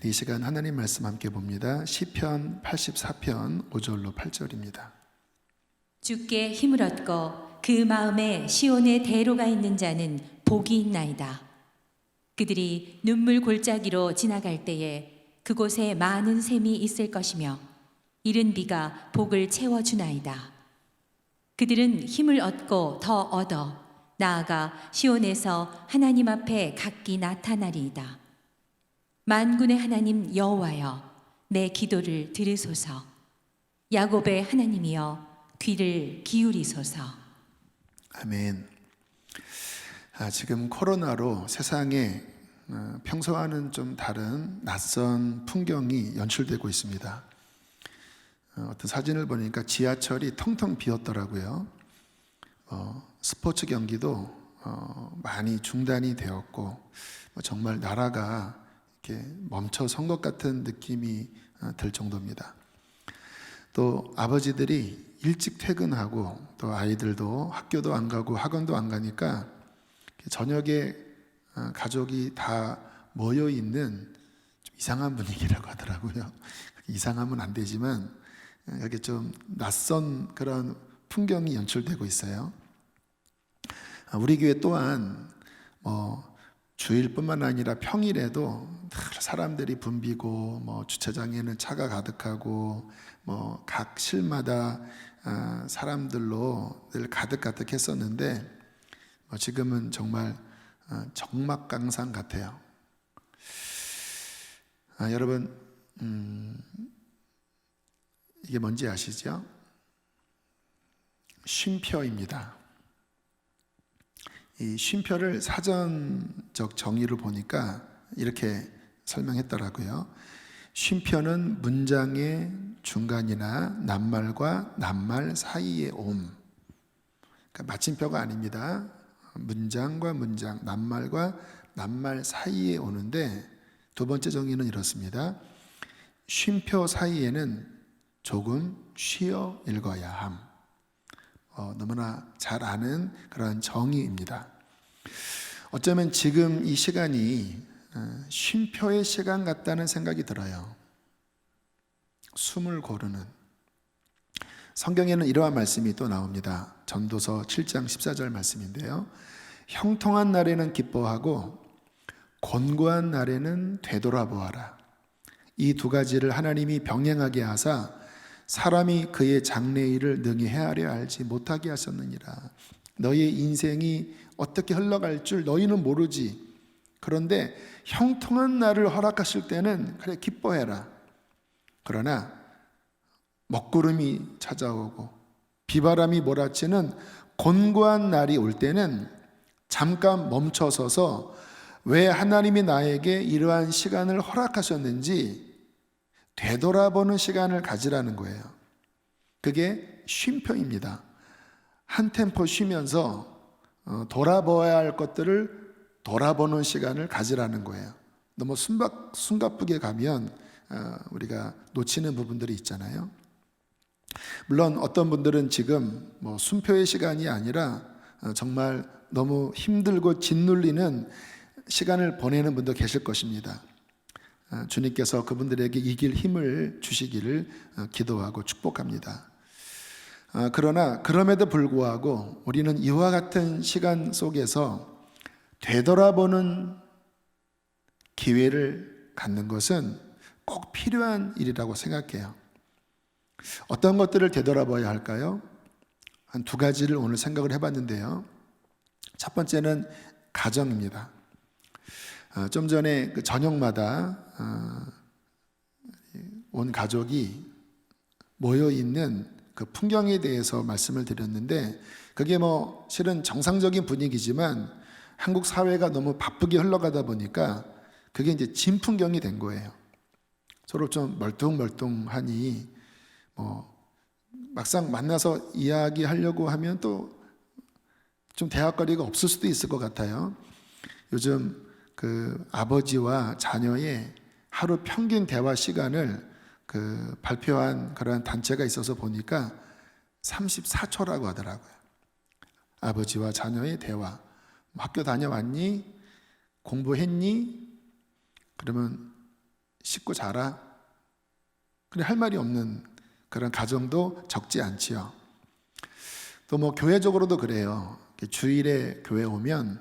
이 시간 하나님 말씀 함께 봅니다. 시편 84편 5절로 8절입니다. 주께 힘을 얻고 그 마음에 시온의 대로가 있는 자는 복이 있나이다. 그들이 눈물 골짜기로 지나갈 때에 그곳에 많은 샘이 있을 것이며 이른 비가 복을 채워주나이다. 그들은 힘을 얻고 더 얻어 나아가 시온에서 하나님 앞에 각기 나타나리이다. 만군의 하나님 여호와여, 내 기도를 들으소서. 야곱의 하나님이여, 귀를 기울이소서. 아멘. 지금 코로나로 세상에 평소와는 좀 다른 낯선 풍경이 연출되고 있습니다. 어떤 사진을 보니까 지하철이 텅텅 비었더라고요. 스포츠 경기도 많이 중단이 되었고 정말 나라가 이렇게 멈춰선 것 같은 느낌이 들 정도입니다. 또 아버지들이 일찍 퇴근하고 또 아이들도 학교도 안 가고 학원도 안 가니까 저녁에 가족이 다 모여 있는 좀 이상한 분위기라고 하더라고요. 이상하면 안 되지만 여기 좀 낯선 그런 풍경이 연출되고 있어요. 우리 교회 또한 주일뿐만 아니라 평일에도 사람들이 붐비고 주차장에는 차가 가득하고 각 실마다 사람들로 늘 가득했었는데 지금은 정말 적막강산 같아요. 여러분 이게 뭔지 아시죠? 쉼표입니다. 이 쉼표를 사전적 정의를 보니까 이렇게 설명했더라고요. 쉼표는 문장의 중간이나 낱말과 낱말 사이에 옴. 그러니까 마침표가 아닙니다. 문장과 문장, 낱말과 낱말 사이에 오는데 두 번째 정의는 이렇습니다. 쉼표 사이에는 조금 쉬어 읽어야 함. 너무나 잘 아는 그런 정의입니다. 어쩌면 지금 이 시간이 쉼표의 시간 같다는 생각이 들어요. 숨을 고르는. 성경에는 이러한 말씀이 또 나옵니다. 전도서 7장 14절 말씀인데요. 형통한 날에는 기뻐하고 곤고한 날에는 되돌아보아라. 이 두 가지를 하나님이 병행하게 하사 사람이 그의 장래일을 능히 헤아려 알지 못하게 하셨느니라. 너의 인생이 어떻게 흘러갈 줄 너희는 모르지. 그런데 형통한 날을 허락하실 때는 그래 기뻐해라. 그러나 먹구름이 찾아오고 비바람이 몰아치는 곤고한 날이 올 때는 잠깐 멈춰서서 왜 하나님이 나에게 이러한 시간을 허락하셨는지 되돌아보는 시간을 가지라는 거예요. 그게 쉼표입니다. 한 템포 쉬면서 돌아보아야 할 것들을 돌아보는 시간을 가지라는 거예요. 너무 숨가쁘게 가면 우리가 놓치는 부분들이 있잖아요. 물론 어떤 분들은 지금 숨표의 시간이 아니라 정말 너무 힘들고 짓눌리는 시간을 보내는 분도 계실 것입니다. 주님께서 그분들에게 이길 힘을 주시기를 기도하고 축복합니다. 그러나 그럼에도 불구하고 우리는 이와 같은 시간 속에서 되돌아보는 기회를 갖는 것은 꼭 필요한 일이라고 생각해요. 어떤 것들을 되돌아봐야 할까요? 한 두 가지를 오늘 생각을 해봤는데요. 첫 번째는 가정입니다. 좀 전에 그 저녁마다 온 가족이 모여 있는 그 풍경에 대해서 말씀을 드렸는데 그게 실은 정상적인 분위기지만 한국 사회가 너무 바쁘게 흘러가다 보니까 그게 이제 진풍경이 된 거예요. 서로 좀 멀뚱멀뚱하니 막상 만나서 이야기하려고 하면 또 좀 대화거리가 없을 수도 있을 것 같아요. 요즘 그 아버지와 자녀의 하루 평균 대화 시간을 발표한 그러한 단체가 있어서 보니까 34초라고 하더라고요. 아버지와 자녀의 대화. 학교 다녀왔니? 공부했니? 그러면 씻고 자라. 그래 할 말이 없는 그런 가정도 적지 않지요. 또 뭐 교회적으로도 그래요. 주일에 교회 오면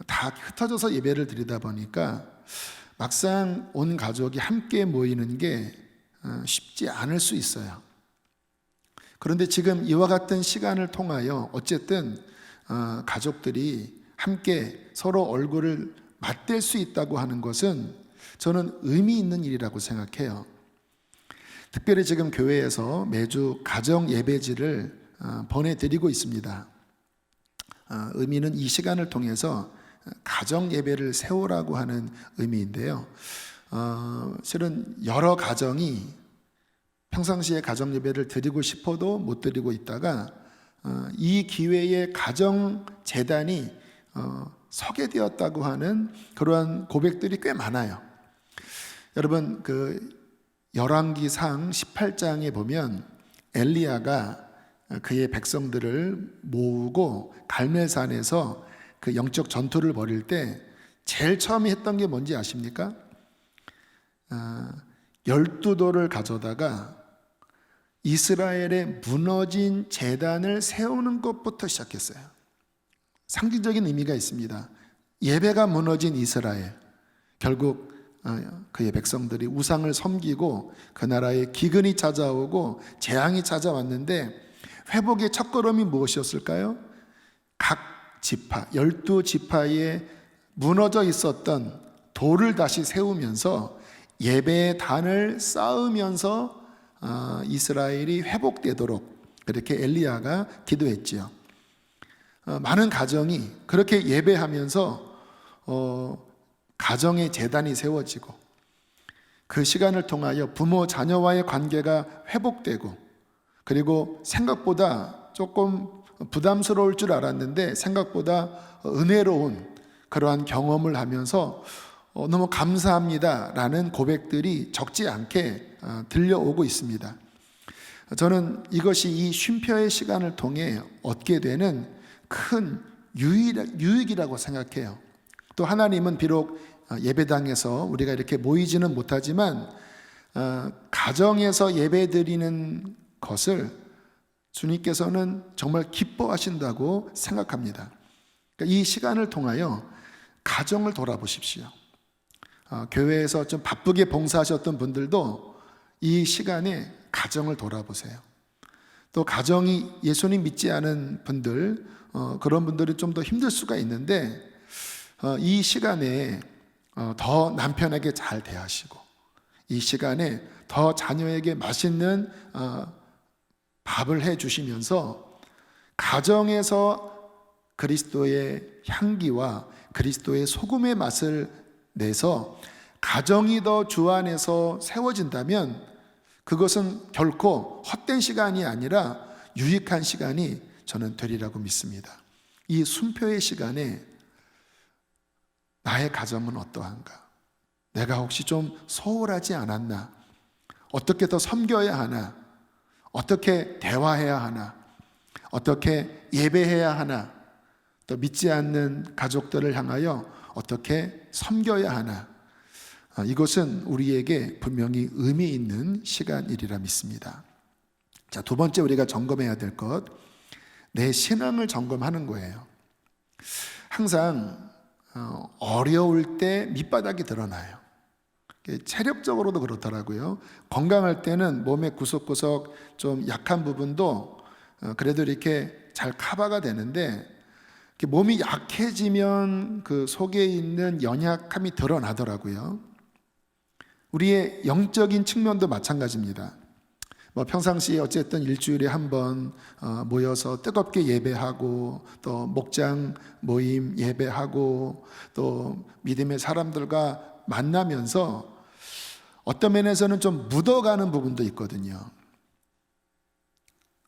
다 흩어져서 예배를 드리다 보니까 막상 온 가족이 함께 모이는 게 쉽지 않을 수 있어요. 그런데 지금 이와 같은 시간을 통하여 어쨌든 가족들이 함께 서로 얼굴을 맞댈 수 있다고 하는 것은 저는 의미 있는 일이라고 생각해요. 특별히 지금 교회에서 매주 가정 예배지를 보내드리고 있습니다. 의미는 이 시간을 통해서 가정 예배를 세우라고 하는 의미인데요. 실은 여러 가정이 평상시에 가정 예배를 드리고 싶어도 못 드리고 있다가 이 기회에 가정 재단이 서게 되었다고 하는 그러한 고백들이 꽤 많아요. 여러분 그 열왕기상 18장에 보면 엘리야가 그의 백성들을 모으고 갈멜산에서 그 영적 전투를 벌일 때 제일 처음에 했던 게 뭔지 아십니까? 12돌을 가져다가 이스라엘의 무너진 제단을 세우는 것부터 시작했어요. 상징적인 의미가 있습니다. 예배가 무너진 이스라엘, 결국 그의 백성들이 우상을 섬기고 그 나라에 기근이 찾아오고 재앙이 찾아왔는데 회복의 첫걸음이 무엇이었을까요? 각 지파, 12지파에 무너져 있었던 돌을 다시 세우면서 예배의 단을 쌓으면서 이스라엘이 회복되도록 그렇게 엘리야가 기도했지요. 많은 가정이 그렇게 예배하면서 가정의 재단이 세워지고 그 시간을 통하여 부모 자녀와의 관계가 회복되고 그리고 생각보다 조금 부담스러울 줄 알았는데 생각보다 은혜로운 그러한 경험을 하면서 너무 감사합니다 라는 고백들이 적지 않게 들려오고 있습니다. 저는 이것이 이 쉼표의 시간을 통해 얻게 되는 큰 유익이라고 생각해요. 또 하나님은 비록 예배당에서 우리가 이렇게 모이지는 못하지만 가정에서 예배드리는 것을 주님께서는 정말 기뻐하신다고 생각합니다. 그러니까 이 시간을 통하여 가정을 돌아보십시오. 교회에서 좀 바쁘게 봉사하셨던 분들도 이 시간에 가정을 돌아보세요. 또 가정이 예수님 믿지 않은 분들, 그런 분들이 좀 더 힘들 수가 있는데 이 시간에 더 남편에게 잘 대하시고 이 시간에 더 자녀에게 맛있는 밥을 해주시면서 가정에서 그리스도의 향기와 그리스도의 소금의 맛을 내서 가정이 더 주 안에서 세워진다면 그것은 결코 헛된 시간이 아니라 유익한 시간이 저는 되리라고 믿습니다. 이 순표의 시간에 나의 가정은 어떠한가? 내가 혹시 좀 소홀하지 않았나? 어떻게 더 섬겨야 하나? 어떻게 대화해야 하나? 어떻게 예배해야 하나? 또 믿지 않는 가족들을 향하여 어떻게 섬겨야 하나? 이것은 우리에게 분명히 의미 있는 시간이리라 믿습니다. 자, 두 번째 우리가 점검해야 될 것, 내 신앙을 점검하는 거예요. 항상 어려울 때 밑바닥이 드러나요. 체력적으로도 그렇더라고요. 건강할 때는 몸의 구석구석 좀 약한 부분도 그래도 이렇게 잘 커버가 되는데 몸이 약해지면 그 속에 있는 연약함이 드러나더라고요. 우리의 영적인 측면도 마찬가지입니다. 평상시에 어쨌든 일주일에 한 번 모여서 뜨겁게 예배하고 또 목장 모임 예배하고 또 믿음의 사람들과 만나면서 어떤 면에서는 좀 묻어가는 부분도 있거든요.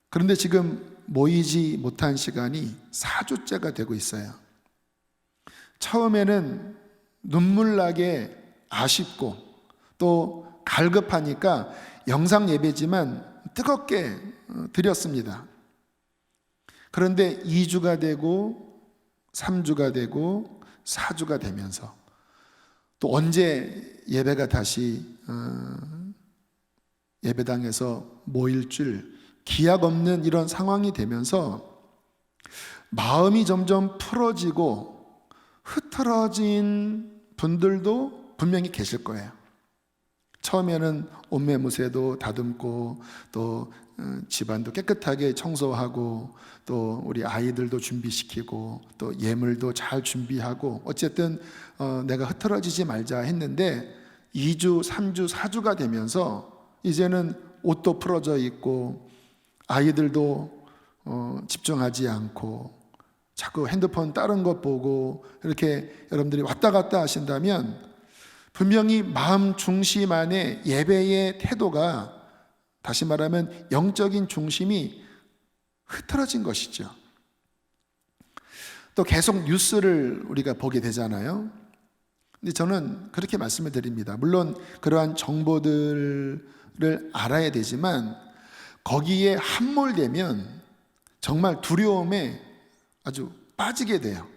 그런데 지금 모이지 못한 시간이 4주째가 되고 있어요. 처음에는 눈물나게 아쉽고 또 갈급하니까 영상 예배지만 뜨겁게 드렸습니다. 그런데 2주가 되고 3주가 되고 4주가 되면서 또 언제 예배가 다시 예배당에서 모일 줄 기약 없는 이런 상황이 되면서 마음이 점점 풀어지고 흐트러진 분들도 분명히 계실 거예요. 처음에는 옷매무새도 다듬고 또 집안도 깨끗하게 청소하고 또 우리 아이들도 준비시키고 또 예물도 잘 준비하고 어쨌든 내가 흐트러지지 말자 했는데 2주, 3주, 4주가 되면서 이제는 옷도 풀어져 있고 아이들도 집중하지 않고 자꾸 핸드폰 다른 것 보고 이렇게 여러분들이 왔다 갔다 하신다면 분명히 마음 중심 안에 예배의 태도가, 다시 말하면 영적인 중심이 흐트러진 것이죠. 또 계속 뉴스를 우리가 보게 되잖아요. 근데 저는 그렇게 말씀을 드립니다. 물론 그러한 정보들을 알아야 되지만 거기에 함몰되면 정말 두려움에 아주 빠지게 돼요.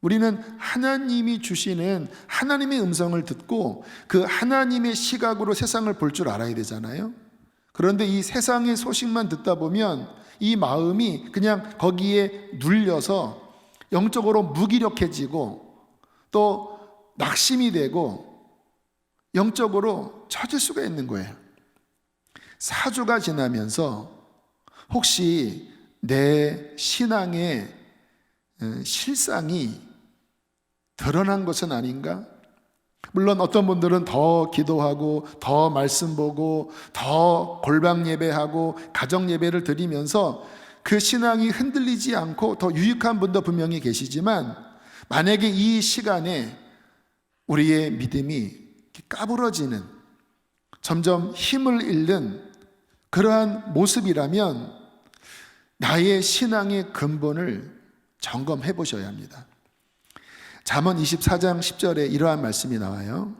우리는 하나님이 주시는 하나님의 음성을 듣고 그 하나님의 시각으로 세상을 볼 줄 알아야 되잖아요. 그런데 이 세상의 소식만 듣다 보면 이 마음이 그냥 거기에 눌려서 영적으로 무기력해지고 또 낙심이 되고 영적으로 처질 수가 있는 거예요. 4주가 지나면서 혹시 내 신앙의 실상이 드러난 것은 아닌가? 물론 어떤 분들은 더 기도하고 더 말씀 보고 더 골방 예배하고 가정 예배를 드리면서 그 신앙이 흔들리지 않고 더 유익한 분도 분명히 계시지만 만약에 이 시간에 우리의 믿음이 까부러지는 점점 힘을 잃는 그러한 모습이라면 나의 신앙의 근본을 점검해 보셔야 합니다. 잠언 24장 10절에 이러한 말씀이 나와요.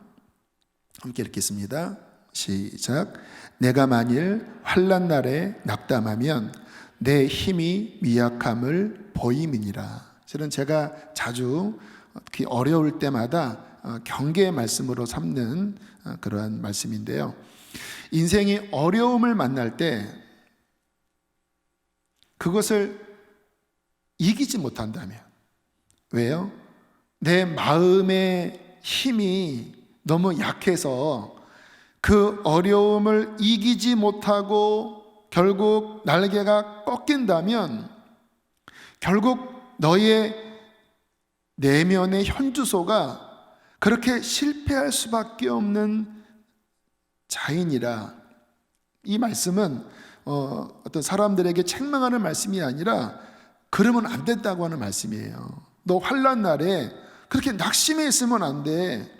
함께 읽겠습니다. 시작. 내가 만일 환난 날에 낙담하면 내 힘이 미약함을 보임이니라. 실은 제가 자주 특히 어려울 때마다 경계의 말씀으로 삼는 그러한 말씀인데요. 인생이 어려움을 만날 때 그것을 이기지 못한다면, 왜요? 내 마음의 힘이 너무 약해서 그 어려움을 이기지 못하고 결국 날개가 꺾인다면 결국 너의 내면의 현주소가 그렇게 실패할 수밖에 없는 자인이라. 이 말씀은 어떤 사람들에게 책망하는 말씀이 아니라 그러면 안 된다고 하는 말씀이에요. 너 환난 날에 그렇게 낙심해 있으면 안 돼.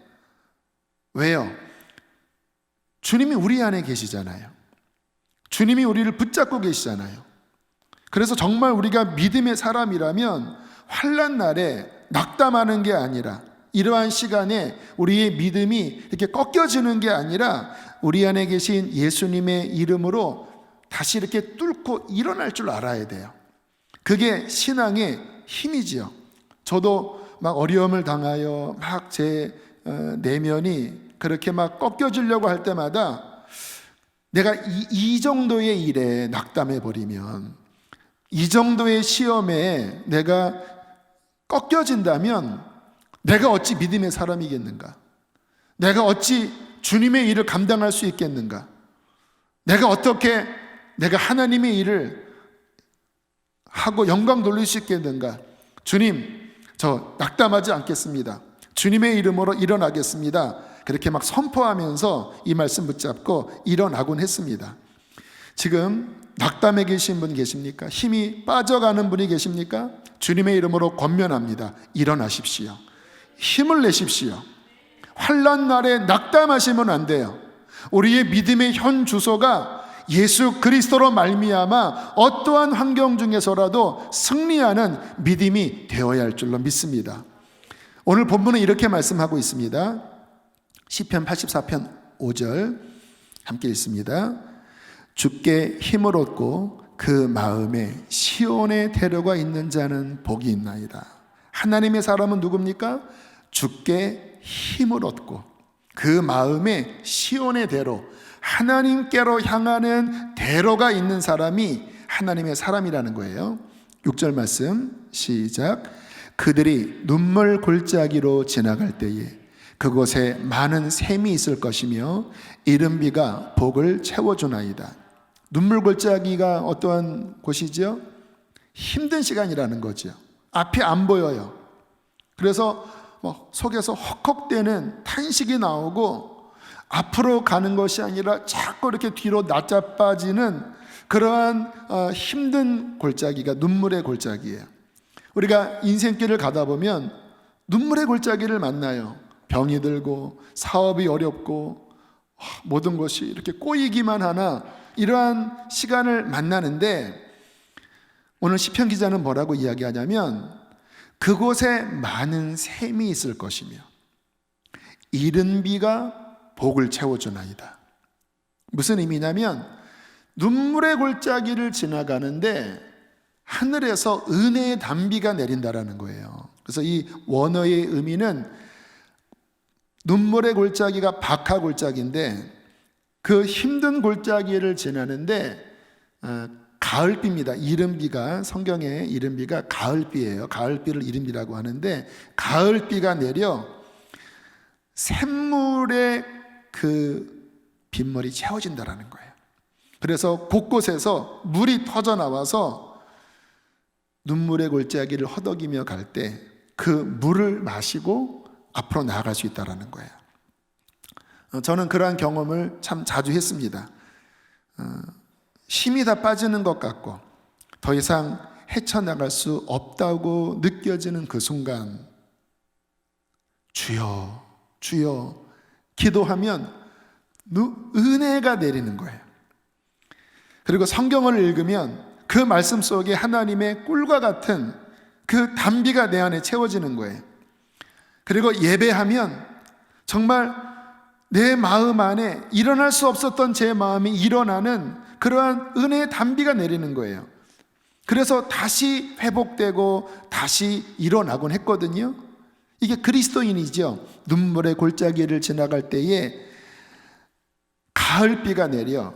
왜요? 주님이 우리 안에 계시잖아요. 주님이 우리를 붙잡고 계시잖아요. 그래서 정말 우리가 믿음의 사람이라면 환난 날에 낙담하는 게 아니라, 이러한 시간에 우리의 믿음이 이렇게 꺾여지는 게 아니라 우리 안에 계신 예수님의 이름으로 다시 이렇게 뚫고 일어날 줄 알아야 돼요. 그게 신앙의 힘이지요. 저도 막 어려움을 당하여 막 제 내면이 그렇게 막 꺾여지려고 할 때마다 내가 이 정도의 일에 낙담해 버리면, 이 정도의 시험에 내가 꺾여진다면 내가 어찌 믿음의 사람이겠는가? 내가 어찌 주님의 일을 감당할 수 있겠는가? 내가 어떻게 내가 하나님의 일을 하고 영광 돌릴 수 있겠는가? 주님, 저 낙담하지 않겠습니다. 주님의 이름으로 일어나겠습니다. 그렇게 막 선포하면서 이 말씀 붙잡고 일어나곤 했습니다. 지금 낙담해 계신 분 계십니까? 힘이 빠져가는 분이 계십니까? 주님의 이름으로 권면합니다. 일어나십시오. 힘을 내십시오. 환난 날에 낙담하시면 안 돼요. 우리의 믿음의 현 주소가 예수 그리스도로 말미암아 어떠한 환경 중에서라도 승리하는 믿음이 되어야 할 줄로 믿습니다. 오늘 본문은 이렇게 말씀하고 있습니다. 시편 84편 5절 함께 읽습니다. 주께 힘을 얻고 그 마음에 시온의 태료가 있는 자는 복이 있나이다. 하나님의 사람은 누굽니까? 주께 힘을 얻고 그 마음에 시온의 대로, 하나님께로 향하는 대로가 있는 사람이 하나님의 사람이라는 거예요. 6절 말씀 시작. 그들이 눈물 골짜기로 지나갈 때에 그곳에 많은 샘이 있을 것이며 이른 비가 복을 채워주나이다. 눈물 골짜기가 어떠한 곳이죠? 힘든 시간이라는 거죠. 앞이 안 보여요. 그래서 속에서 헉헉대는 탄식이 나오고 앞으로 가는 것이 아니라 자꾸 이렇게 뒤로 낮아빠지는 그러한 힘든 골짜기가 눈물의 골짜기예요. 우리가 인생길을 가다 보면 눈물의 골짜기를 만나요. 병이 들고 사업이 어렵고 모든 것이 이렇게 꼬이기만 하나 이러한 시간을 만나는데, 오늘 시편 기자는 뭐라고 이야기하냐면 그곳에 많은 샘이 있을 것이며 이른 비가 복을 채워주나이다. 무슨 의미냐면 눈물의 골짜기를 지나가는데 하늘에서 은혜의 단비가 내린다라는 거예요. 그래서 이 원어의 의미는 눈물의 골짜기가 박하 골짜기인데 그 힘든 골짜기를 지나는데 가을비입니다. 이른비가, 성경에 이른비가 가을비예요. 가을비를 이른비라고 하는데 가을비가 내려 샘물의 그 빗물이 채워진다라는 거예요. 그래서 곳곳에서 물이 터져 나와서 눈물의 골짜기를 허덕이며 갈 때 그 물을 마시고 앞으로 나아갈 수 있다는 거예요. 저는 그러한 경험을 참 자주 했습니다. 힘이 다 빠지는 것 같고 더 이상 헤쳐나갈 수 없다고 느껴지는 그 순간 주여 주여 기도하면 은혜가 내리는 거예요. 그리고 성경을 읽으면 그 말씀 속에 하나님의 꿀과 같은 그 단비가 내 안에 채워지는 거예요. 그리고 예배하면 정말 내 마음 안에 일어날 수 없었던 제 마음이 일어나는 그러한 은혜의 단비가 내리는 거예요. 그래서 다시 회복되고 다시 일어나곤 했거든요. 이게 그리스도인이죠. 눈물의 골짜기를 지나갈 때에 가을비가 내려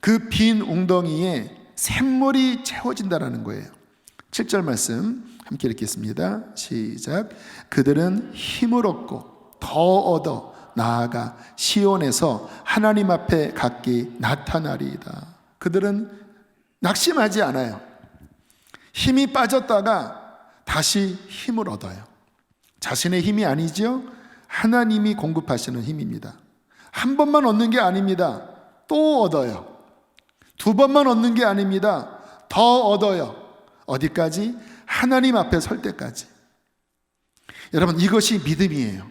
그 빈 웅덩이에 샘물이 채워진다라는 거예요. 7절 말씀 함께 읽겠습니다. 시작. 그들은 힘을 얻고 더 얻어 나아가 시온에서 하나님 앞에 각기 나타나리이다. 그들은 낙심하지 않아요. 힘이 빠졌다가 다시 힘을 얻어요. 자신의 힘이 아니죠. 하나님이 공급하시는 힘입니다. 한 번만 얻는 게 아닙니다. 또 얻어요. 두 번만 얻는 게 아닙니다. 더 얻어요. 어디까지? 하나님 앞에 설 때까지. 여러분, 이것이 믿음이에요.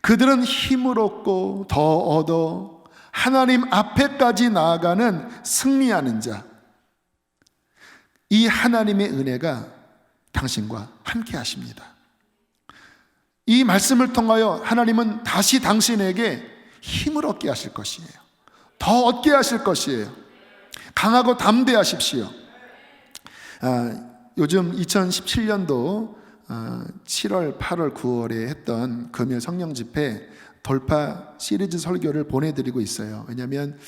그들은 힘을 얻고 더 얻어 하나님 앞에까지 나아가는 승리하는 자. 이 하나님의 은혜가 당신과 함께 하십니다. 이 말씀을 통하여 하나님은 다시 당신에게 힘을 얻게 하실 것이에요. 더 얻게 하실 것이에요. 강하고 담대하십시오. 요즘 2017년도 7월, 8월, 9월에 했던 금요 성령 집회 돌파 시리즈 설교를 보내드리고 있어요. 왜냐하면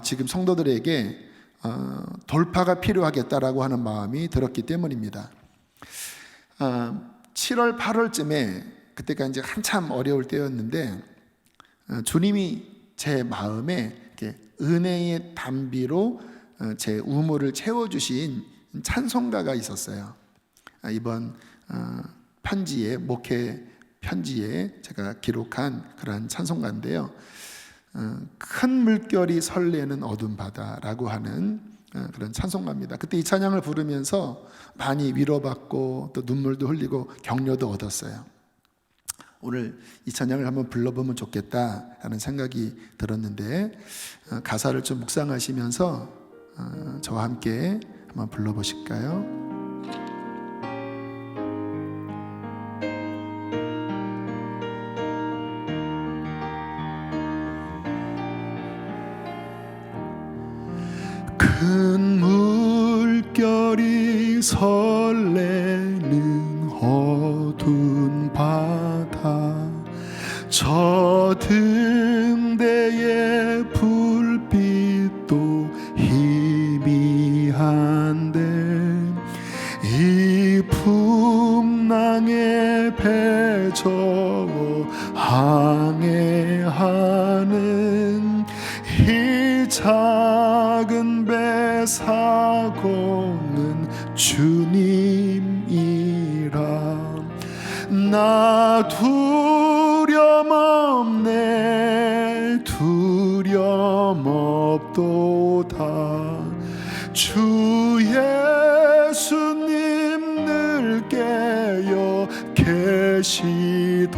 지금 성도들에게 돌파가 필요하겠다라고 하는 마음이 들었기 때문입니다. 7월, 8월쯤에 그때가 이제 한참 어려울 때였는데 주님이 제 마음에 이렇게 은혜의 단비로 제 우물을 채워주신 찬송가가 있었어요. 이번 편지에, 목회 편지에 제가 기록한 그러한 찬송가인데요. 큰 물결이 설레는 어두운 바다라고 하는 그런 찬송가입니다. 그때 이 찬양을 부르면서 많이 위로받고 또 눈물도 흘리고 격려도 얻었어요. 오늘 이 찬양을 한번 불러보면 좋겠다라는 생각이 들었는데 가사를 좀 묵상하시면서 저와 함께 한번 불러보실까요? 큰 물결이 설레는 어두운 바다 저 등대의 불빛도 희미한데 이 풍랑에 배 저어 항해하는 이 작은 배 사고는 주님이라. 나 두려움 없네 두려움 없도다. 주 예수님 늘 깨어 계시도다.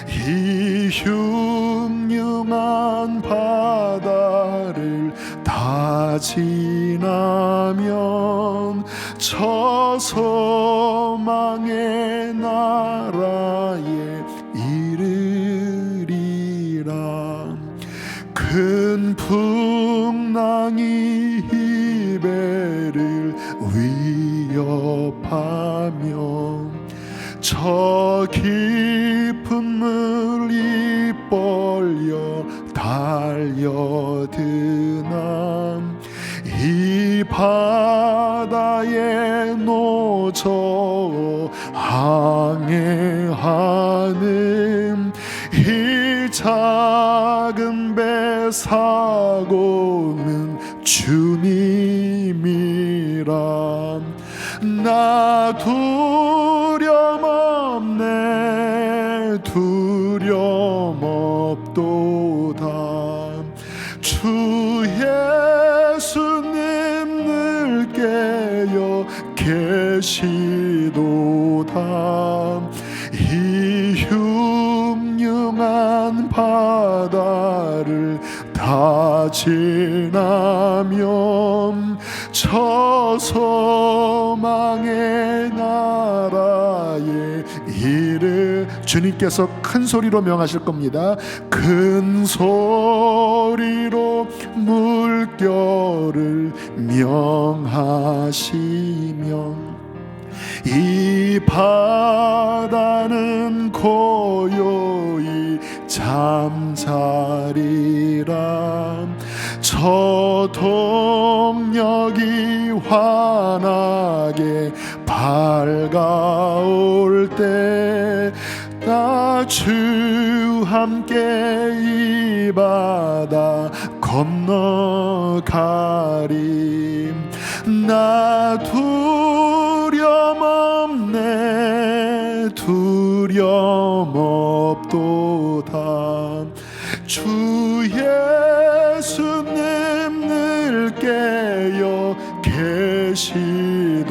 이 흉흉한 바다를 다 지나면 저 소망의 나라에 이르리라. 큰 풍랑이 이 배를 위협하며 저 깊은 물이 벌려 달려드나 이 바다에 노저 항해하는 이 작은 배 사고는 주님이라. 나 두려움 없네 두려움 없도다. 주 예수님 늘 깨어 계시도다. 이 흉흉한 바다를 다 지나면 저 소망의 나라에 이르. 주님께서 큰 소리로 명하실 겁니다. 큰 소리로 물결을 명하시며 이 바다는 고요히 잠자리라. 저 동력이 환하게 밝아올 때 나 주 함께 이 바다 건너가리. 나 두려움 없네 두려움 없도다. 주 예수님 늘 깨어 계시도다.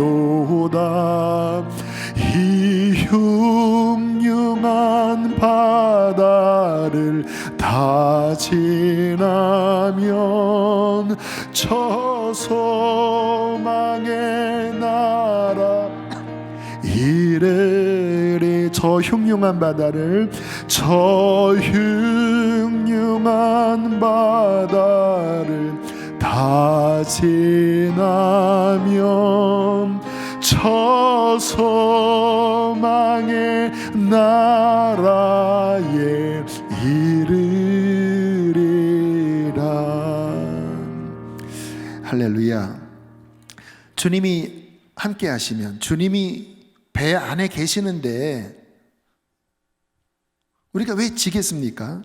이 흉흉한 바다를 다 지나면 저 소망의 나라 이르리. 저 흉흉한 바다를 저 흉흉한 바다를 다 지나면 저 소망의 나라에 이르리라. 할렐루야. 주님이 함께 하시면, 주님이 배 안에 계시는데 우리가 왜 지겠습니까?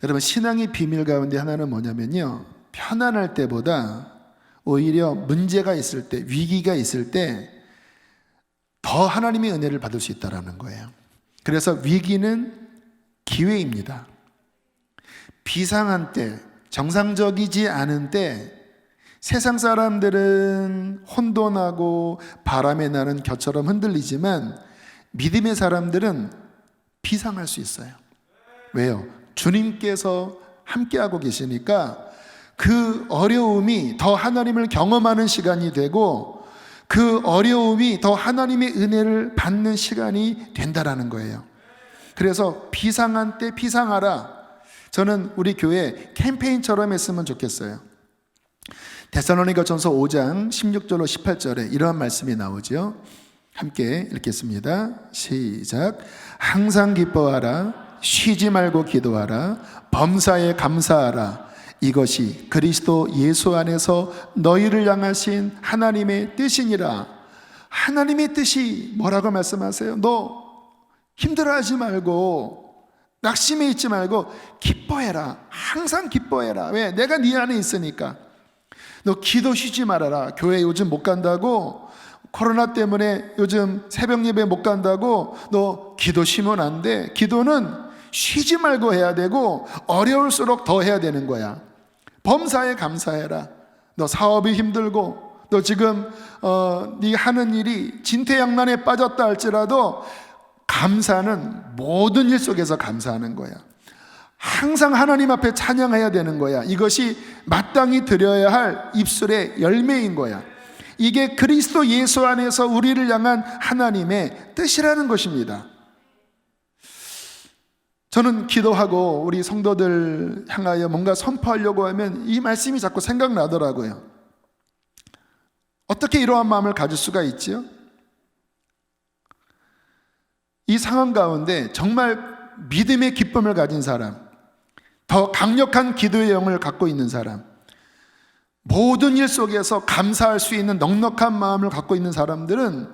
여러분, 신앙의 비밀 가운데 하나는 뭐냐면요, 편안할 때보다 오히려 문제가 있을 때, 위기가 있을 때 더 하나님의 은혜를 받을 수 있다는 거예요. 그래서 위기는 기회입니다. 비상한 때, 정상적이지 않은 때 세상 사람들은 혼돈하고 바람에 나는 겨처럼 흔들리지만 믿음의 사람들은 비상할 수 있어요. 왜요? 주님께서 함께하고 계시니까 그 어려움이 더 하나님을 경험하는 시간이 되고 그 어려움이 더 하나님의 은혜를 받는 시간이 된다라는 거예요. 그래서 비상한 때 비상하라. 저는 우리 교회 캠페인처럼 했으면 좋겠어요. 데살로니가전서 5장 16절로 18절에 이러한 말씀이 나오죠. 함께 읽겠습니다. 시작. 항상 기뻐하라. 쉬지 말고 기도하라. 범사에 감사하라. 이것이 그리스도 예수 안에서 너희를 향하신 하나님의 뜻이니라. 하나님의 뜻이 뭐라고 말씀하세요? 너 힘들어하지 말고, 낙심해 있지 말고 기뻐해라. 항상 기뻐해라. 왜? 내가 네 안에 있으니까. 너 기도 쉬지 말아라. 교회 요즘 못 간다고, 코로나 때문에 요즘 새벽 예배 못 간다고 너 기도 쉬면 안 돼. 기도는 쉬지 말고 해야 되고 어려울수록 더 해야 되는 거야. 범사에 감사해라. 너 사업이 힘들고, 너 지금 네 하는 일이 진퇴양난에 빠졌다 할지라도 감사는 모든 일 속에서 감사하는 거야. 항상 하나님 앞에 찬양해야 되는 거야. 이것이 마땅히 드려야 할 입술의 열매인 거야. 이게 그리스도 예수 안에서 우리를 향한 하나님의 뜻이라는 것입니다. 저는 기도하고 우리 성도들 향하여 뭔가 선포하려고 하면 이 말씀이 자꾸 생각나더라고요. 어떻게 이러한 마음을 가질 수가 있지요? 이 상황 가운데 정말 믿음의 기쁨을 가진 사람, 더 강력한 기도의 영을 갖고 있는 사람, 모든 일 속에서 감사할 수 있는 넉넉한 마음을 갖고 있는 사람들은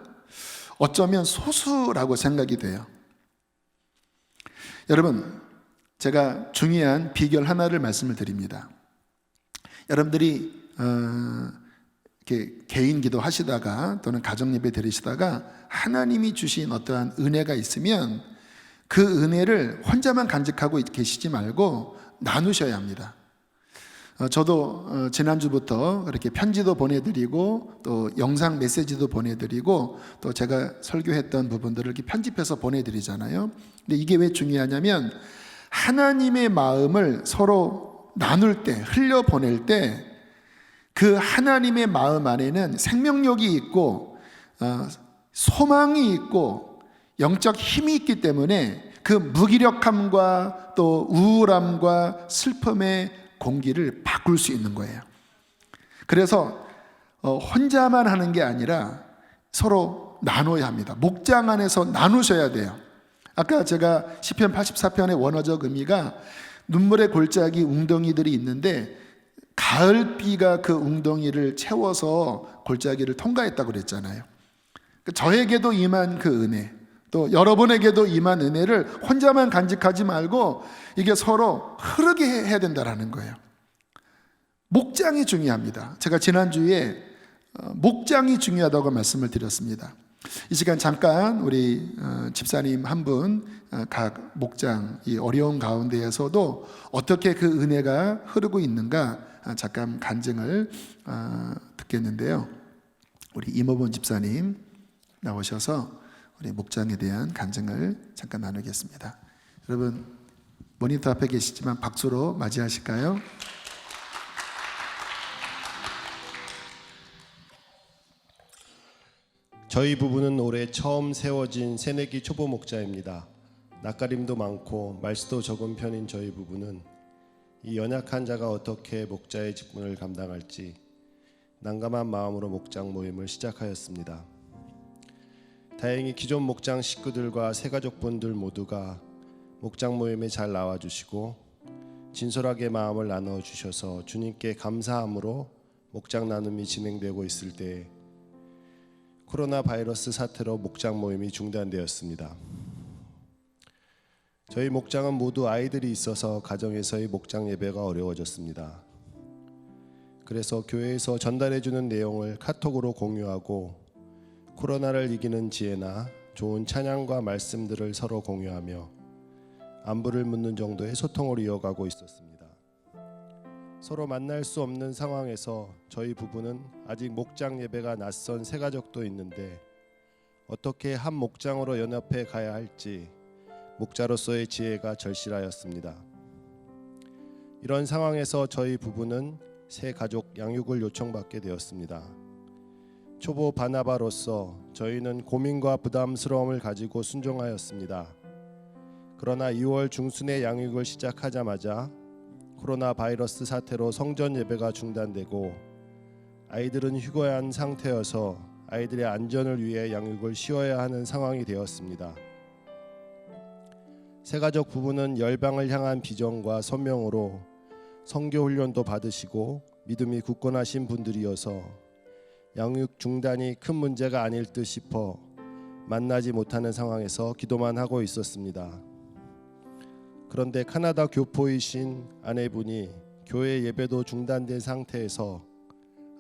어쩌면 소수라고 생각이 돼요. 여러분, 제가 중요한 비결 하나를 말씀을 드립니다. 여러분들이 이렇게 개인 기도 하시다가 또는 가정 예배 드리시다가 하나님이 주신 어떠한 은혜가 있으면 그 은혜를 혼자만 간직하고 계시지 말고 나누셔야 합니다. 저도 지난주부터 그렇게 편지도 보내드리고 또 영상 메시지도 보내드리고 또 제가 설교했던 부분들을 이렇게 편집해서 보내드리잖아요. 근데 이게 왜 중요하냐면 하나님의 마음을 서로 나눌 때, 흘려보낼 때 그 하나님의 마음 안에는 생명력이 있고 소망이 있고 영적 힘이 있기 때문에 그 무기력함과 또 우울함과 슬픔의 공기를 바꿀 수 있는 거예요. 그래서 혼자만 하는 게 아니라 서로 나눠야 합니다. 목장 안에서 나누셔야 돼요. 아까 제가 시편 84편의 원어적 의미가 눈물의 골짜기 웅덩이들이 있는데 가을비가 그 웅덩이를 채워서 골짜기를 통과했다고 그랬잖아요. 저에게도 임한 그 은혜, 또 여러분에게도 임한 은혜를 혼자만 간직하지 말고 이게 서로 흐르게 해야 된다는 거예요. 목장이 중요합니다. 제가 지난주에 목장이 중요하다고 말씀을 드렸습니다. 이 시간 잠깐 우리 집사님 한 분 각 목장 이 어려운 가운데에서도 어떻게 그 은혜가 흐르고 있는가 잠깐 간증을 듣겠는데요. 우리 이모범 집사님 나오셔서 우리 목장에 대한 간증을 잠깐 나누겠습니다. 여러분 모니터 앞에 계시지만 박수로 맞이하실까요? 저희 부부는 올해 처음 세워진 새내기 초보 목자입니다. 낯가림도 많고 말수도 적은 편인 저희 부부는 이 연약한 자가 어떻게 목자의 직분을 감당할지 난감한 마음으로 목장 모임을 시작하였습니다. 다행히 기존 목장 식구들과 새가족분들 모두가 목장 모임에 잘 나와주시고 진솔하게 마음을 나눠주셔서 주님께 감사함으로 목장 나눔이 진행되고 있을 때 코로나 바이러스 사태로 목장 모임이 중단되었습니다. 저희 목장은 모두 아이들이 있어서 가정에서의 목장 예배가 어려워졌습니다. 그래서 교회에서 전달해주는 내용을 카톡으로 공유하고 코로나를 이기는 지혜나 좋은 찬양과 말씀들을 서로 공유하며 안부를 묻는 정도의 소통을 이어가고 있었습니다. 서로 만날 수 없는 상황에서 저희 부부는 아직 목장 예배가 낯선 새 가족도 있는데 어떻게 한 목장으로 연합해 가야 할지 목자로서의 지혜가 절실하였습니다. 이런 상황에서 저희 부부는 새 가족 양육을 요청받게 되었습니다. 초보 바나바로서 저희는 고민과 부담스러움을 가지고 순종하였습니다. 그러나 2월 중순에 양육을 시작하자마자 코로나 바이러스 사태로 성전 예배가 중단되고 아이들은 휴거한 상태여서 아이들의 안전을 위해 양육을 쉬어야 하는 상황이 되었습니다. 새가족 부부는 열방을 향한 비전과 소명으로 선교 훈련도 받으시고 믿음이 굳건하신 분들이어서 양육 중단이 큰 문제가 아닐 듯 싶어 만나지 못하는 상황에서 기도만 하고 있었습니다. 그런데 카나다 교포이신 아내분이 교회 예배도 중단된 상태에서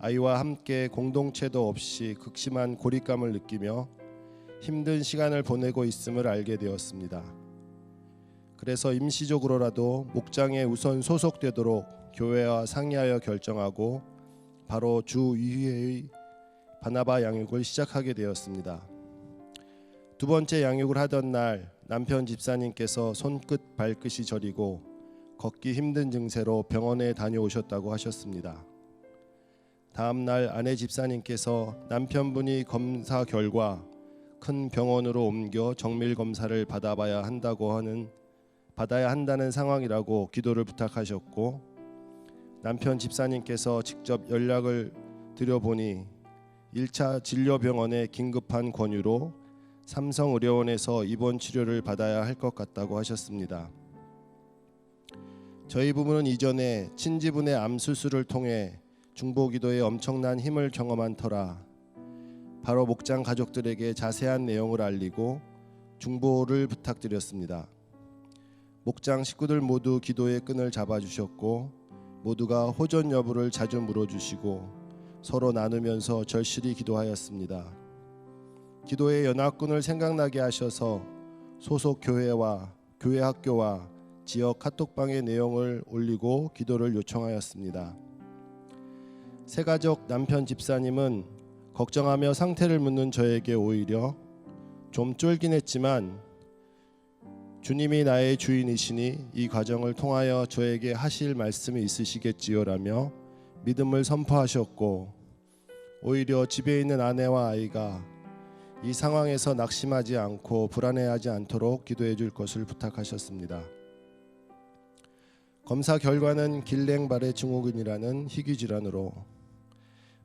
아이와 함께 공동체도 없이 극심한 고립감을 느끼며 힘든 시간을 보내고 있음을 알게 되었습니다. 그래서 임시적으로라도 목장에 우선 소속되도록 교회와 상의하여 결정하고 바로 주 2회의 바나바 양육을 시작하게 되었습니다. 두 번째 양육을 하던 날 남편 집사님께서 손끝 발끝이 저리고 걷기 힘든 증세로 병원에 다녀오셨다고 하셨습니다. 다음 날 아내 집사님께서 남편분이 검사 결과 큰 병원으로 옮겨 정밀 검사를 받아야 한다는 상황이라고 기도를 부탁하셨고, 남편 집사님께서 직접 연락을 드려보니 1차 진료병원의 긴급한 권유로 삼성의료원에서 입원 치료를 받아야 할 것 같다고 하셨습니다. 저희 부부는 이전에 친지분의 암 수술을 통해 중보기도에 엄청난 힘을 경험한 터라 바로 목장 가족들에게 자세한 내용을 알리고 중보를 부탁드렸습니다. 목장 식구들 모두 기도의 끈을 잡아주셨고 모두가 호전 여부를 자주 물어주시고 서로 나누면서 절실히 기도하였습니다. 기도의 연합군을 생각나게 하셔서 소속 교회와 교회 학교와 지역 카톡방의 내용을 올리고 기도를 요청하였습니다. 새가족 남편 집사님은 걱정하며 상태를 묻는 저에게 오히려 좀 쫄긴 했지만 주님이 나의 주인이시니 이 과정을 통하여 저에게 하실 말씀이 있으시겠지요라며 믿음을 선포하셨고, 오히려 집에 있는 아내와 아이가 이 상황에서 낙심하지 않고 불안해하지 않도록 기도해 줄 것을 부탁하셨습니다. 검사 결과는 길랭바레 증후군이라는 희귀 질환으로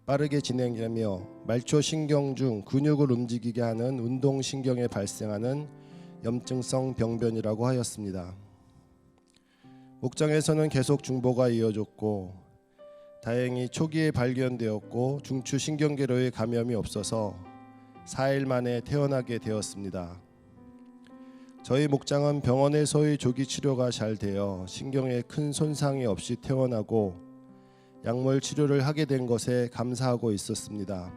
빠르게 진행되며 말초 신경 중 근육을 움직이게 하는 운동 신경에 발생하는 염증성 병변이라고 하였습니다. 목장에서는 계속 중보가 이어졌고 다행히 초기에 발견되었고 중추 신경계로의 감염이 없어서 4일 만에 퇴원하게 되었습니다. 저희 목장은 병원에서의 조기 치료가 잘 되어 신경에 큰 손상이 없이 퇴원하고 약물 치료를 하게 된 것에 감사하고 있었습니다.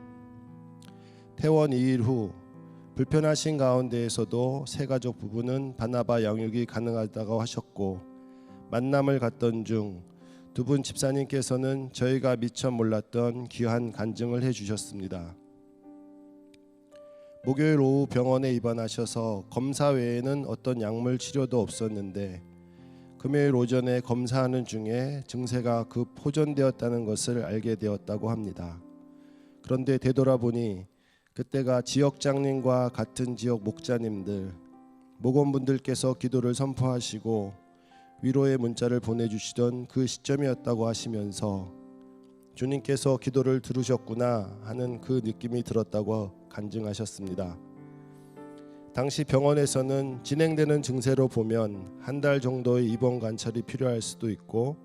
퇴원 2일 후 불편하신 가운데에서도 새가족 부부는 바나바 양육이 가능하다고 하셨고, 만남을 갖던 중 두 분 집사님께서는 저희가 미처 몰랐던 귀한 간증을 해주셨습니다. 목요일 오후 병원에 입원하셔서 검사 외에는 어떤 약물 치료도 없었는데 금요일 오전에 검사하는 중에 증세가 급 호전되었다는 것을 알게 되었다고 합니다. 그런데 되돌아보니 그때가 지역장님과 같은 지역 목자님들, 목원분들께서 기도를 선포하시고 위로의 문자를 보내주시던 그 시점이었다고 하시면서 주님께서 기도를 들으셨구나 하는 그 느낌이 들었다고 간증하셨습니다. 당시 병원에서는 진행되는 증세로 보면 한 달 정도의 입원 관찰이 필요할 수도 있고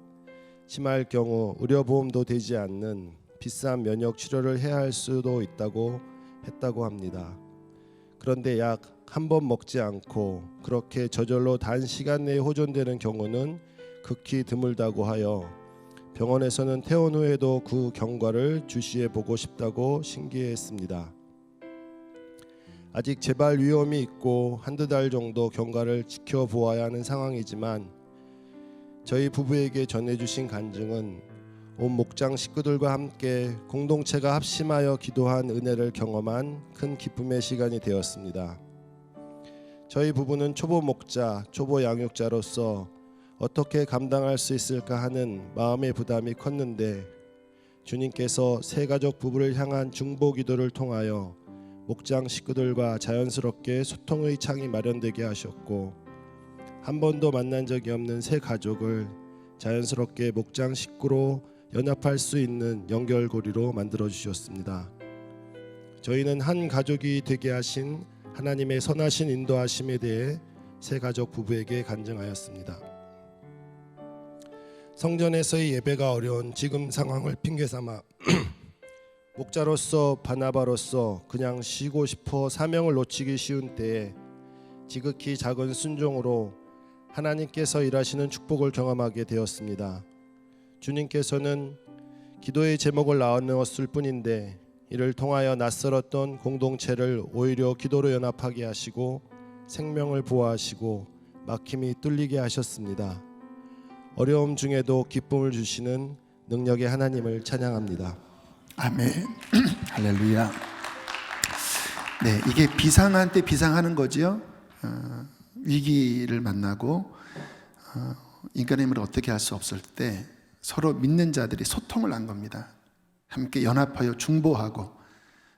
심할 경우 의료보험도 되지 않는 비싼 면역 치료를 해야 할 수도 있다고 했다고 합니다. 그런데 약 한 번 먹지 않고 그렇게 저절로 단시간 내에 호전되는 경우는 극히 드물다고 하여 병원에서는 퇴원 후에도 그 경과를 주시해 보고 싶다고 신기해했습니다. 아직 재발 위험이 있고 한두 달 정도 경과를 지켜보아야 하는 상황이지만 저희 부부에게 전해주신 간증은 온 목장 식구들과 함께 공동체가 합심하여 기도한 은혜를 경험한 큰 기쁨의 시간이 되었습니다. 저희 부부는 초보 목자, 초보 양육자로서 어떻게 감당할 수 있을까 하는 마음의 부담이 컸는데 주님께서 새가족 부부를 향한 중보 기도를 통하여 목장 식구들과 자연스럽게 소통의 창이 마련되게 하셨고 한 번도 만난 적이 없는 새 가족을 자연스럽게 목장 식구로 연합할 수 있는 연결고리로 만들어 주셨습니다. 저희는 한 가족이 되게 하신 하나님의 선하신 인도하심에 대해 세 가족 부부에게 간증하였습니다. 성전에서의 예배가 어려운 지금 상황을 핑계삼아 목자로서 바나바로서 그냥 쉬고 싶어 사명을 놓치기 쉬운 때에 지극히 작은 순종으로 하나님께서 일하시는 축복을 경험하게 되었습니다. 주님께서는 기도의 제목을 나누었을 뿐인데 이를 통하여 낯설었던 공동체를 오히려 기도로 연합하게 하시고 생명을 보호하시고 막힘이 뚫리게 하셨습니다. 어려움 중에도 기쁨을 주시는 능력의 하나님을 찬양합니다. 아멘. 할렐루야. 네, 이게 비상한 때 비상하는 거지요. 위기를 만나고 인간의 힘으로 어떻게 할 수 없을 때 서로 믿는 자들이 소통을 한 겁니다. 함께 연합하여 중보하고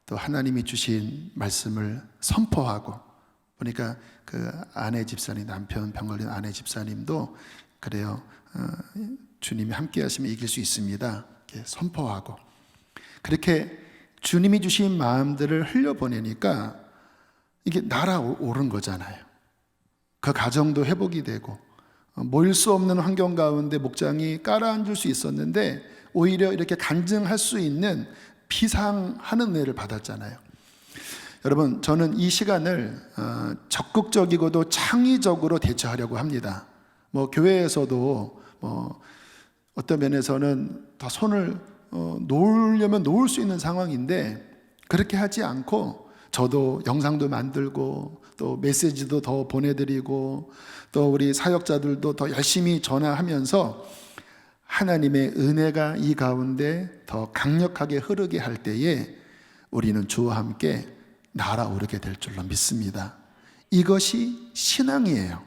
또 하나님이 주신 말씀을 선포하고, 보니까 그 아내 집사님, 남편 병 걸린 아내 집사님도 그래요. 주님이 함께 하시면 이길 수 있습니다. 이렇게 선포하고, 그렇게 주님이 주신 마음들을 흘려보내니까 이게 날아오른 거잖아요. 그 가정도 회복이 되고, 모일 수 없는 환경 가운데 목장이 깔아앉을 수 있었는데 오히려 이렇게 간증할 수 있는 비상하는 은혜를 받았잖아요. 여러분, 저는 이 시간을 적극적이고도 창의적으로 대처하려고 합니다. 교회에서도 어떤 면에서는 더 손을 놓으려면 놓을 수 있는 상황인데 그렇게 하지 않고, 저도 영상도 만들고 또 메시지도 더 보내드리고 또 우리 사역자들도 더 열심히 전하하면서 하나님의 은혜가 이 가운데 더 강력하게 흐르게 할 때에 우리는 주와 함께 날아오르게 될 줄로 믿습니다. 이것이 신앙이에요.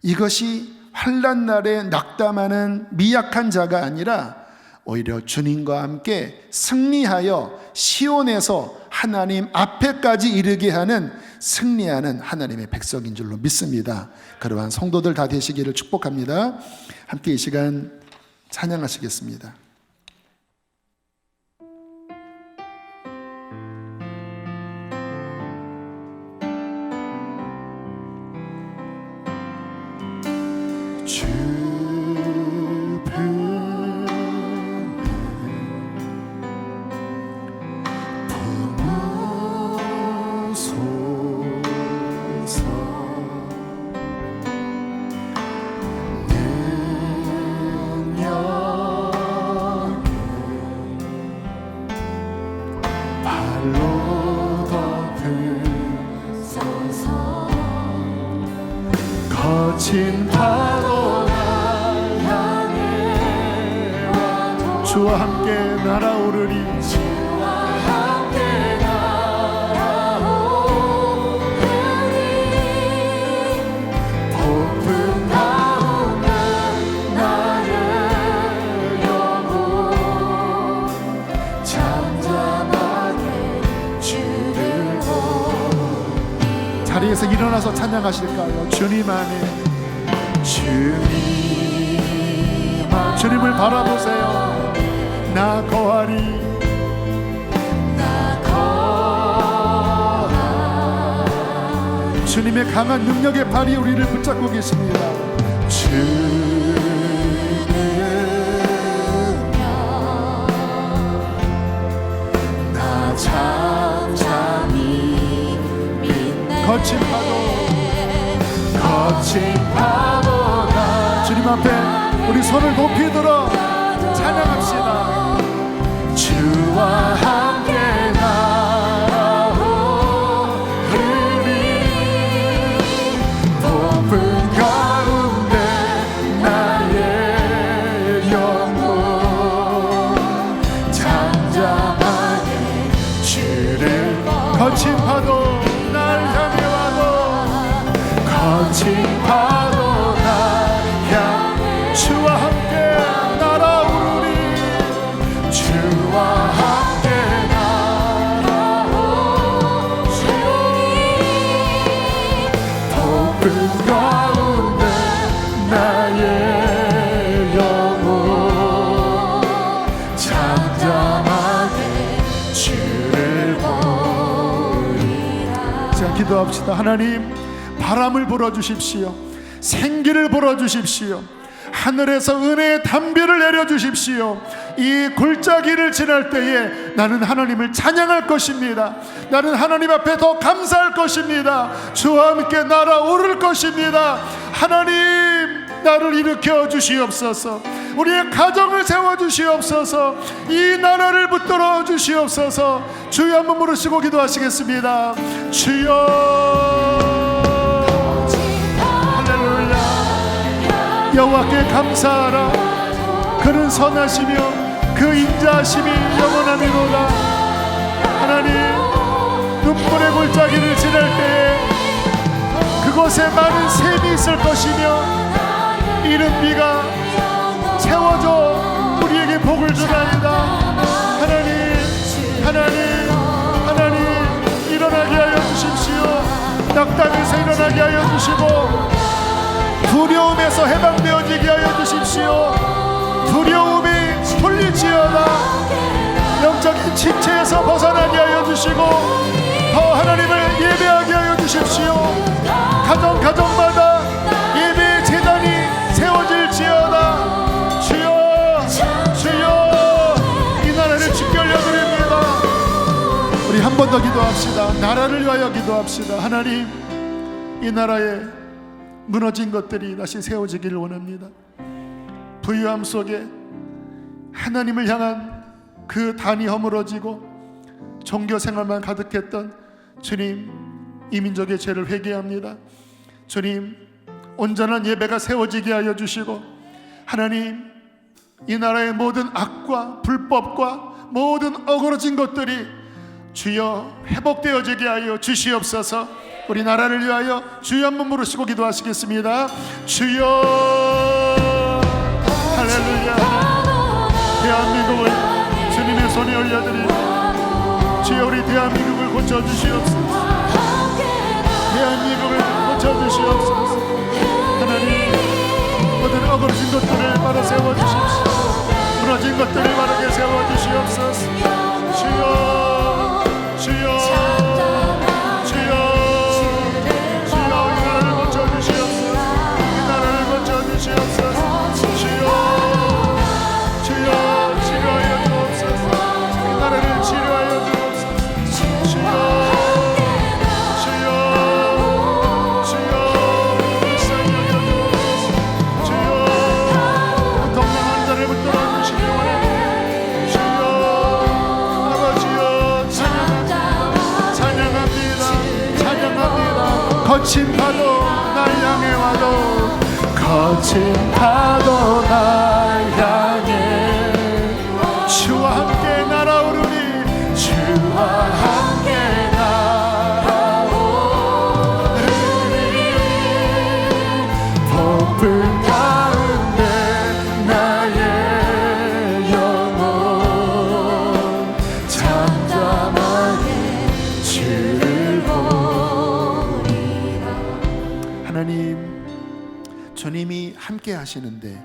이것이 환난 날에 낙담하는 미약한 자가 아니라 오히려 주님과 함께 승리하여 시온에서 하나님 앞에까지 이르게 하는 승리하는 하나님의 백성인 줄로 믿습니다. 그러한 성도들 다 되시기를 축복합니다. 함께 이 시간 찬양하시겠습니다. 거친 파도 날 향해 와도 주와 함께 날아오르리. 주와 함께 날아오르리. 폭풍 가운데 나를 영원 잠잠하게 주를 보니. 자리에서 일어나서 찬양하실까요? 주님 안에, 주님을 바라보세요. 나 거하리, 나 거하리. 주님의 강한 능력의 발이 우리를 붙잡고 계십니다. 주는 나 잠잠히 믿네. 거친 파도가 주님 앞에 우리 손을 높이 들어 찬양합시다. 주와 함께 날아오르리. 폭풍 가운데 나의 영혼 잠잠하게 주를 거친 파도 날 향해 와도 거친 파도 주와 함께 날아오르리. 주와 함께 날아오르리. 폭풍 가운데 나의 영혼 잠잠하게 주를 보니. 기도합시다. 하나님, 바람을 불어주십시오. 생기를 불어주십시오. 하늘에서 은혜의 담비를 내려주십시오. 이 골짜기를 지날 때에 나는 하나님을 찬양할 것입니다. 나는 하나님 앞에 더 감사할 것입니다. 주와 함께 날아오를 것입니다. 하나님, 나를 일으켜 주시옵소서. 우리의 가정을 세워주시옵소서. 이 나라를 붙들어 주시옵소서. 주여 한번 부르시고 기도하시겠습니다. 주여, 할렐루야. 여호와께 감사하라. 그는 선하시며 그 인자하심이 영원하미로다. 하나님, 눈물의 골짜기를 지날 때에 그곳에 많은 샘이 있을 것이며 이른 비가 채워져 우리에게 복을 주나이다. 하나님, 일어나게 하여 주십시오. 낙담에서 일어나게 하여 주시고 두려움에서 해방되어지게 하여 주십시오. 두려움이 풀릴지어다. 영적인 침체에서 벗어나게 하여 주시고 더 하나님을 예배하게 하여 주십시오. 가정마다 예배의 제단이 세워질지어다. 주여, 이 나라를 지켜 올려드립니다. 우리 한 번 더 기도합시다. 나라를 위하여 기도합시다. 하나님, 이 나라에 무너진 것들이 다시 세워지기를 원합니다. 부유함 속에 하나님을 향한 그 단이 허물어지고 종교 생활만 가득했던 주님, 이 민족의 죄를 회개합니다. 주님, 온전한 예배가 세워지게 하여 주시고 하나님, 이 나라의 모든 악과 불법과 모든 어그러진 것들이 주여 회복되어지게 하여 주시옵소서. 우리 나라를 위하여 주여 한번 부르시고 기도하시겠습니다. 주여, 할렐루야. 대한민국을 주님의 손에 올려드립니다. 주여, 우리 대한민국을 고쳐주시옵소서. 대한민국을 고쳐주시옵소서. 하나님, 모든 어그러진 것들을 바로 세워주십시오. 무너진 것들을 바르게 세워주시옵소서. 주여, 거친 파도 날 향해 와도, 거친 파도 날 향해 주와 함께 날아오르니, 주와 함께 날아오르니 폭풍 가운데 나의 영혼 잠잠하게 주를 보리라. 하나님, 주님이 함께 하시는데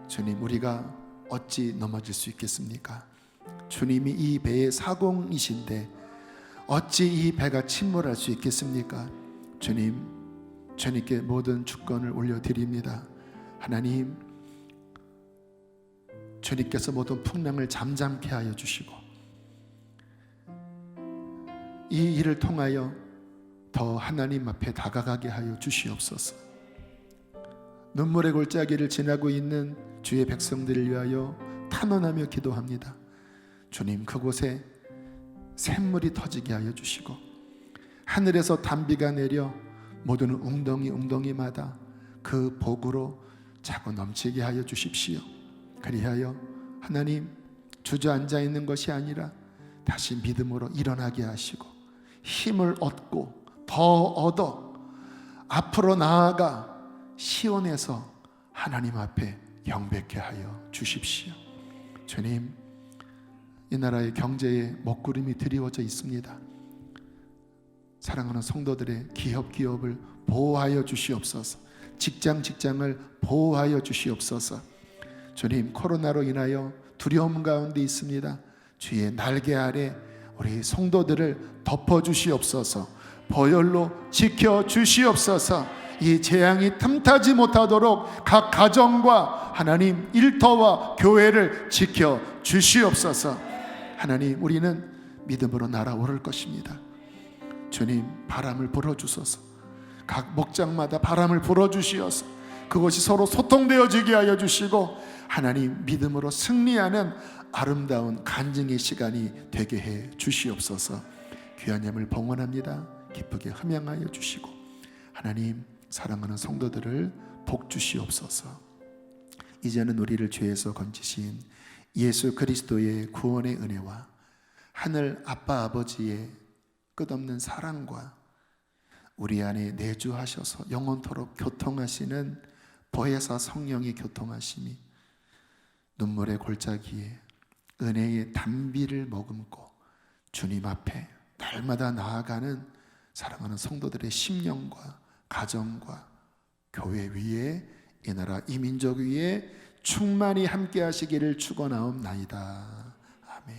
주님, 우리가 어찌 넘어질 수 있겠습니까? 주님이 이 배의 사공이신데 어찌 이 배가 침몰할 수 있겠습니까? 주님, 주님께 모든 주권을 올려드립니다. 하나님, 주님께서 모든 풍랑을 잠잠케 하여 주시고 이 일을 통하여 더 하나님 앞에 다가가게 하여 주시옵소서. 눈물의 골짜기를 지나고 있는 주의 백성들을 위하여 탄원하며 기도합니다. 주님, 그곳에 샘물이 터지게 하여 주시고 하늘에서 단비가 내려 모든 웅덩이마다 그 복으로 차고 넘치게 하여 주십시오. 그리하여 하나님, 주저앉아 있는 것이 아니라 다시 믿음으로 일어나게 하시고 힘을 얻고 더 얻어 앞으로 나아가 시온에서 하나님 앞에 영백케 하여 주십시오. 주님, 이 나라의 경제에 먹구름이 드리워져 있습니다. 사랑하는 성도들의 기업을 보호하여 주시옵소서. 직장을 보호하여 주시옵소서. 주님, 코로나로 인하여 두려움 가운데 있습니다. 주의 날개 아래 우리 성도들을 덮어 주시옵소서. 보혈로 지켜 주시옵소서. 이 재앙이 틈타지 못하도록 각 가정과 하나님 일터와 교회를 지켜 주시옵소서. 하나님, 우리는 믿음으로 날아오를 것입니다. 주님, 바람을 불어주소서. 각 목장마다 바람을 불어주시어서 그것이 서로 소통되어지게 하여 주시고, 하나님 믿음으로 승리하는 아름다운 간증의 시간이 되게 해 주시옵소서. 귀한 예물 봉헌합니다. 기쁘게 함양하여 주시고, 하나님 사랑하는 성도들을 복 주시옵소서. 이제는 우리를 죄에서 건지신 예수 그리스도의 구원의 은혜와 하늘 아빠 아버지의 끝없는 사랑과 우리 안에 내주하셔서 영원토록 교통하시는 보혜사 성령의 교통하심이 눈물의 골짜기에 은혜의 단비를 머금고 주님 앞에 날마다 나아가는 사랑하는 성도들의 심령과 가정과 교회 위에, 이 나라 이 민족 위에 충만히 함께 하시기를 축원하옵나이다. 아멘.